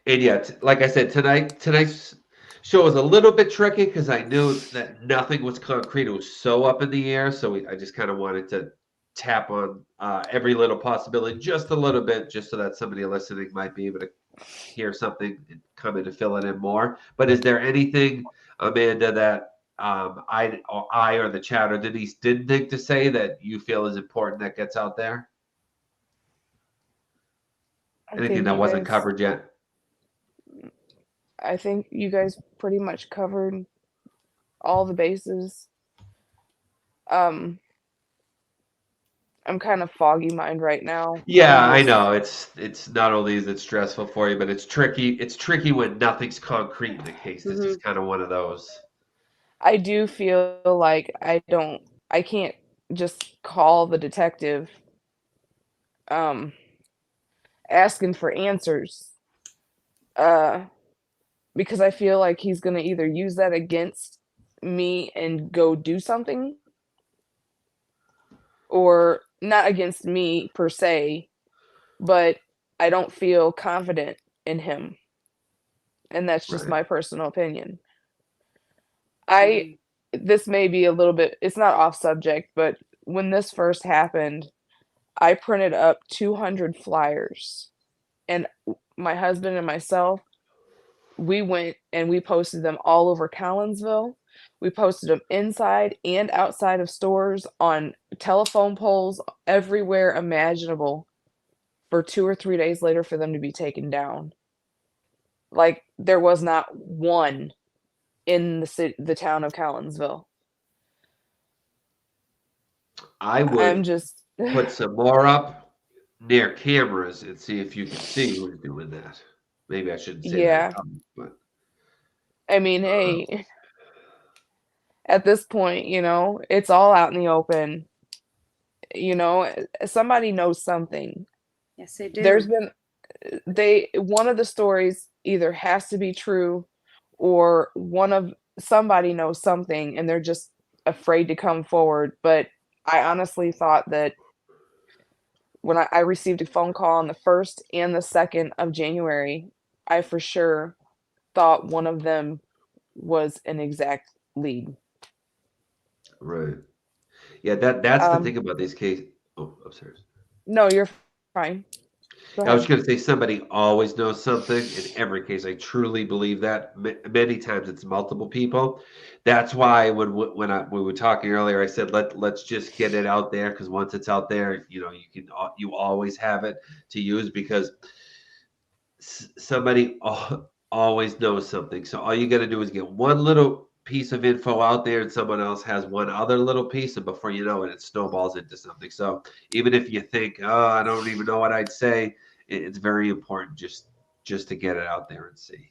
And yeah, like I said, tonight's show was a little bit tricky because I knew that nothing was concrete. It was so up in the air. So I just kind of wanted to tap on every little possibility just a little bit, just so that somebody listening might be able to hear something and come in to fill it in more. But is there anything, Amanda, that I or the chat or Denise didn't think to say that you feel is important that gets out there? I Anything think that you wasn't guys covered yet? I think you guys pretty much covered all the bases. Um, I'm kind of foggy mind right now. Yeah, I'm I just know. It's not only is it stressful for you, but it's tricky. It's tricky when nothing's concrete in the case. This is Hmm. kind of one of those. I do feel like I can't just call the detective um asking for answers uh because I feel like he's going to either use that against me and go do something, or not against me per se, but I don't feel confident in him, and that's just Right. my personal opinion. I Hmm. This may be a little bit, it's not off subject, but when this first happened, I printed up 200 flyers, and my husband and myself, we went and we posted them all over Collinsville. We posted them inside and outside of stores, on telephone poles, everywhere imaginable, for 2 or 3 days later for them to be taken down. Like, there was not one in the town of Collinsville. I I'm would just put some more up near cameras and see if you can see who's doing that. Maybe I shouldn't say that in yeah. public, but I mean, uh, hey, at this point, it's all out in the open. Somebody knows something. Yes, they There's do. been they one of the stories either has to be true, or one of somebody knows something and they're just afraid to come forward. But I honestly thought that when I received a phone call on the 1st and the 2nd of January, I for sure thought one of them was an exact lead. right. Yeah, that's the Um, thing about these cases. Oh, I'm sorry. no, you're fine. Go I was ahead. going to say somebody always knows something. In every case, I truly believe that. Many times it's multiple people. That's why when we were talking earlier, I said let's just get it out there, because once it's out there, you always have it to use, because somebody always knows something. So all you got to do is get one little piece of info out there, and someone else has one other little piece, and before you know it, it snowballs into something. So even if you think, oh, I don't even know what I'd say, it's very important just to get it out there and see.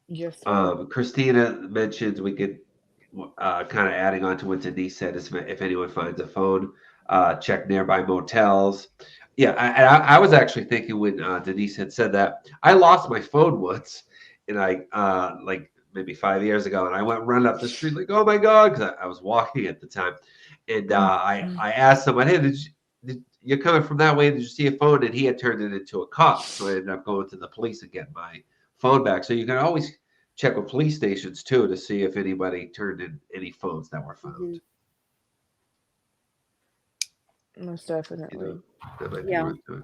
Yes, sir. Christina mentions we could kind of adding on to what Denise said is if anyone finds a phone, check nearby motels. Yeah, I was actually thinking when Denise had said that, I lost my phone once, and I like maybe 5 years ago, and I went running up the street like, oh my god, because I was walking at the time, and I asked someone, hey, you're coming from that way? Did you see a phone? And he had turned it into a cop, so I ended up going to the police and getting my phone back. So you can always check with police stations too to see if anybody turned in any phones that were found. Most definitely. That might be Yeah. worth doing.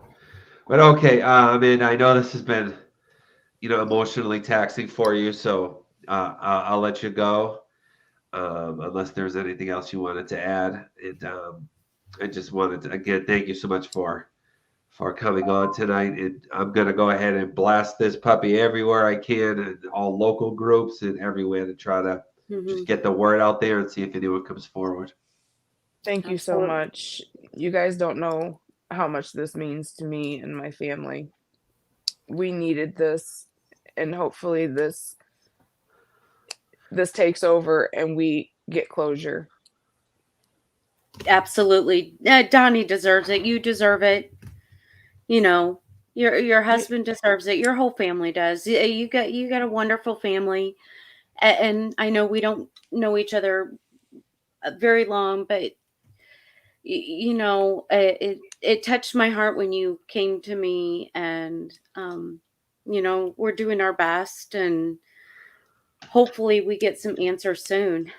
But okay, I mean, I know this has been, emotionally taxing for you, so I'll let you go, unless there's anything else you wanted to add. And I just wanted to again thank you so much for coming on tonight. And I'm gonna go ahead and blast this puppy everywhere I can, and all local groups and everywhere, to try to just get the word out there and see if anyone comes forward. Thank you so Absolutely. much. You guys don't know how much this means to me and my family. We needed this, and hopefully this takes over and we get closure. Absolutely. Donnie deserves it. You deserve it. You know, your husband deserves it. Your whole family does. You got a wonderful family, and I know we don't know each other very long, but it touched my heart when you came to me, and we're doing our best, and hopefully we get some answers soon.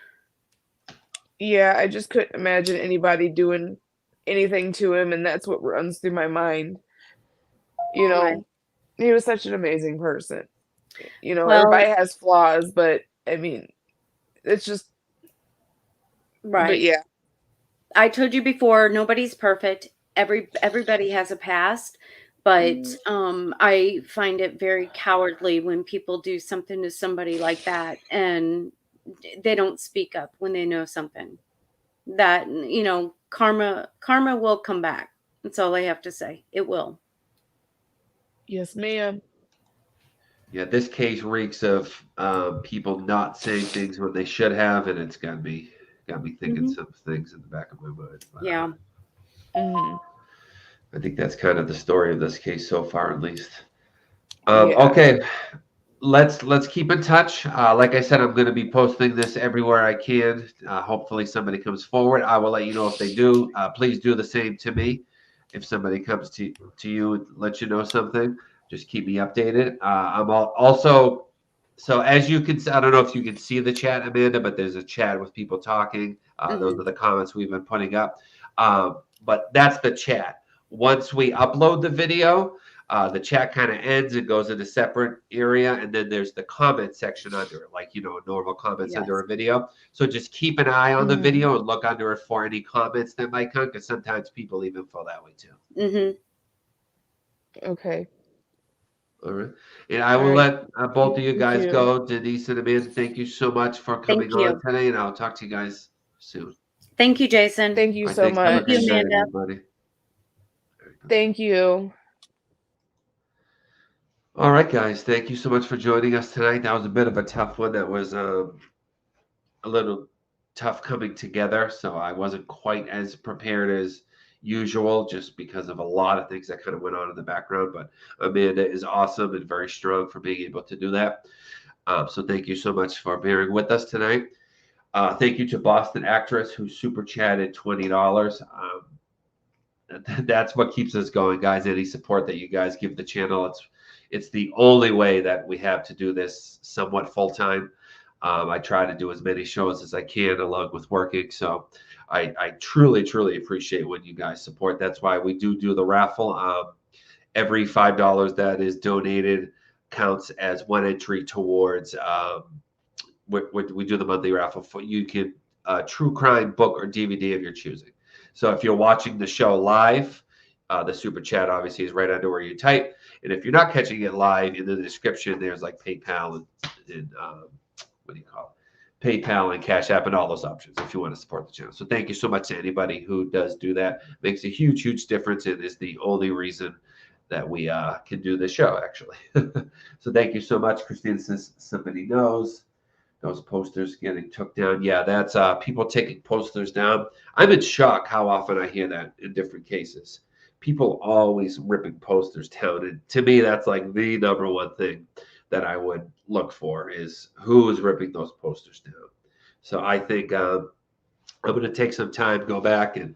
Yeah, I just couldn't imagine anybody doing anything to him, and that's what runs through my mind. Right. He was such an amazing person. Well, Everybody has flaws, but I mean, it's just, but right. yeah. I told you before, nobody's perfect. Everybody has a past, but I find it very cowardly when people do something to somebody like that and they don't speak up when they know something. That karma will come back. That's all I have to say. It will. Yes, ma'am. Yeah, this case reeks of people not saying things when they should have, and it's got me thinking Hmm. some things in the back of my mind. But Yeah. Hmm. I think that's kind of the story of this case so far, at least. Yeah. Okay, let's keep in touch. Like I said, I'm going to be posting this everywhere I can. Hopefully, somebody comes forward. I will let you know if they do. Please do the same to me. If somebody comes to you and let you know something, just keep me updated. I'm also, so as you can, I don't know if you can see the chat, Amanda, but there's a chat with people talking. Those Hmm. are the comments we've been putting up. But that's the chat. Once we upload the video, the chat kind of ends and goes in a separate area, and then there's the comment section under it, like normal comments under Yes. a video. So just keep an eye on the Hmm. video and look under it for any comments that might come, because sometimes people even feel that way too. Hmm. Okay. All right, and I All will right. let both of you Thank guys you. go. Denise and Amanda, thank you so much for Thank coming on you. today, and I'll talk to you guys soon. Thank you, Jason. Thank you All right, so thanks. Have a Thank you, great much. night, Amanda. everybody. Thank you. All right, guys, thank you so much for joining us tonight. That was a bit of a tough one. That was a little tough coming together, so I wasn't quite as prepared as usual, just because of a lot of things that kind of went on in the background. But Amanda is awesome and very strong for being able to do that. So thank you so much for bearing with us tonight. Thank you to Boston Actress, who super chatted $20. That's what keeps us going, guys. Any support that you guys give the channel, it's the only way that we have to do this somewhat full time. I try to do as many shows as I can along with working. So I truly, truly appreciate when you guys support. That's why we do the raffle. every $5 that is donated counts as one entry towards we do the monthly raffle for you can true crime book or DVD of your choosing. So if you're watching the show live, the super chat obviously is right under where you type. And if you're not catching it live, in the description there's like PayPal and what do you call it? PayPal and Cash App and all those options if you want to support the channel. So thank you so much to anybody who does do that. Makes a huge, huge difference and is the only reason that we can do this show, actually. So thank you so much. Christina says somebody knows. Those posters getting took down. Yeah, that's people taking posters down. I'm in shock how often I hear that in different cases. People always ripping posters down. And to me, that's like the number one thing that I would look for is who is ripping those posters down. So I think I'm going to take some time, go back, and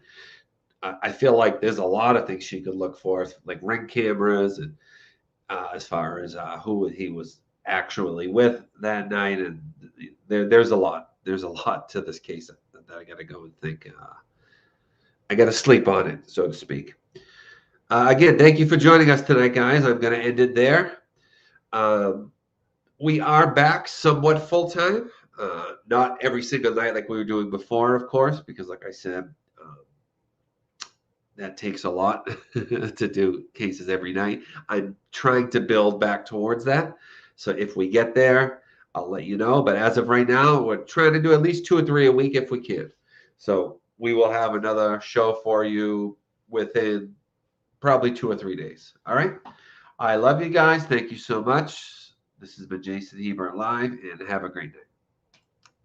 I feel like there's a lot of things she could look for, like ring cameras and as far as who he was actually with that night. And there's a lot. There's a lot to this case that I got to go and think. I got to sleep on it, so to speak. Again, thank you for joining us tonight, guys. I'm going to end it there. We are back somewhat full-time. Not every single night like we were doing before, of course, because like I said, that takes a lot to do cases every night. I'm trying to build back towards that. So if we get there, I'll let you know. But as of right now, we're trying to do at least 2 or 3 a week if we can. So we will have another show for you within probably 2 or 3 days. All right. I love you guys. Thank you so much. This has been Jason Hebert Live, and have a great night.